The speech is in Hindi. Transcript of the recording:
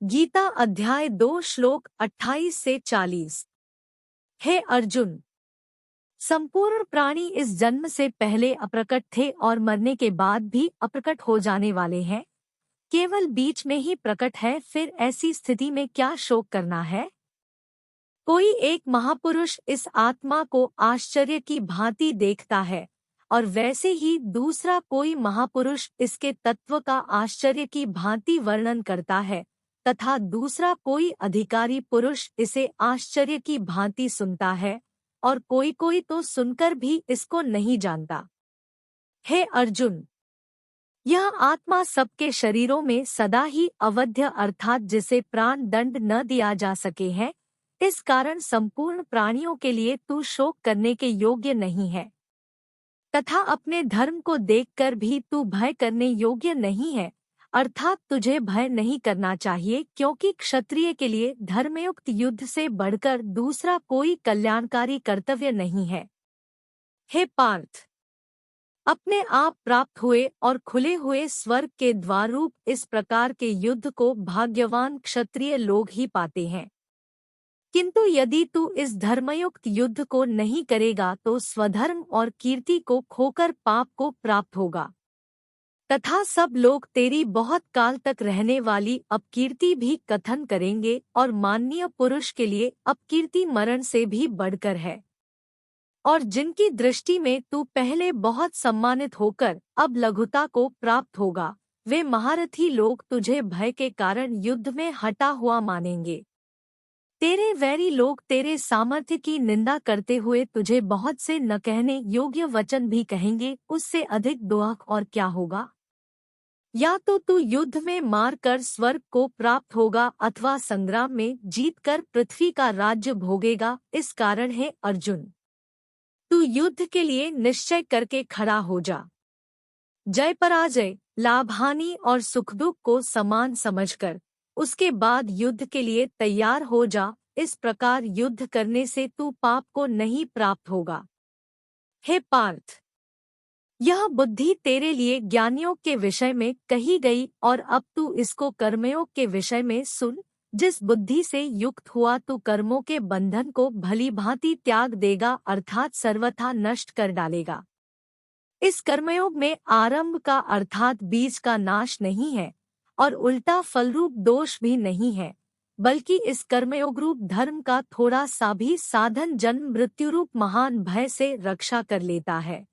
गीता अध्याय 2 श्लोक 28 से 40। हे अर्जुन, संपूर्ण प्राणी इस जन्म से पहले अप्रकट थे और मरने के बाद भी अप्रकट हो जाने वाले हैं। केवल बीच में ही प्रकट है, फिर ऐसी स्थिति में क्या शोक करना है। कोई एक महापुरुष इस आत्मा को आश्चर्य की भांति देखता है और वैसे ही दूसरा कोई महापुरुष इसके तत्व का आश्चर्य की भांति वर्णन करता है, तथा दूसरा कोई अधिकारी पुरुष इसे आश्चर्य की भांति सुनता है और कोई कोई तो सुनकर भी इसको नहीं जानता। हे अर्जुन, यह आत्मा सबके शरीरों में सदा ही अवध्य अर्थात जिसे प्राण दंड न दिया जा सके है, इस कारण संपूर्ण प्राणियों के लिए तू शोक करने के योग्य नहीं है, तथा अपने धर्म को देखकर भी तू भय करने योग्य नहीं है, अर्थात तुझे भय नहीं करना चाहिए, क्योंकि क्षत्रिय के लिए धर्मयुक्त युद्ध से बढ़कर दूसरा कोई कल्याणकारी कर्तव्य नहीं है। हे पार्थ, अपने आप प्राप्त हुए और खुले हुए स्वर्ग के द्वारूप इस प्रकार के युद्ध को भाग्यवान क्षत्रिय लोग ही पाते हैं। किंतु यदि तू इस धर्मयुक्त युद्ध को नहीं करेगा तो स्वधर्म और कीर्ति को खोकर पाप को प्राप्त होगा, तथा सब लोग तेरी बहुत काल तक रहने वाली अपकीर्ति भी कथन करेंगे, और माननीय पुरुष के लिए अपकीर्ति मरण से भी बढ़कर है। और जिनकी दृष्टि में तू पहले बहुत सम्मानित होकर अब लघुता को प्राप्त होगा, वे महारथी लोग तुझे भय के कारण युद्ध में हटा हुआ मानेंगे। तेरे वैरी लोग तेरे सामर्थ्य की निंदा करते हुए तुझे बहुत से न कहने योग्य वचन भी कहेंगे, उससे अधिक दुख और क्या होगा। या तो तू युद्ध में मार कर स्वर्ग को प्राप्त होगा अथवा संग्राम में जीतकर पृथ्वी का राज्य भोगेगा। इस कारण है अर्जुन, तू युद्ध के लिए निश्चय करके खड़ा हो जा। जय पराजय, लाभ हानि और सुख दुख को समान समझकर उसके बाद युद्ध के लिए तैयार हो जा। इस प्रकार युद्ध करने से तू पाप को नहीं प्राप्त होगा। हे पार्थ, यह बुद्धि तेरे लिए ज्ञानियों के विषय में कही गई, और अब तू इसको कर्मयोग के विषय में सुन। जिस बुद्धि से युक्त हुआ तू कर्मों के बंधन को भली भांति त्याग देगा, अर्थात सर्वथा नष्ट कर डालेगा। इस कर्मयोग में आरंभ का अर्थात बीज का नाश नहीं है और उल्टा फलरूप दोष भी नहीं है, बल्कि इस कर्मयोग रूप धर्म का थोड़ा सा भी साधन जन्म मृत्यु रूप महान भय से रक्षा कर लेता है।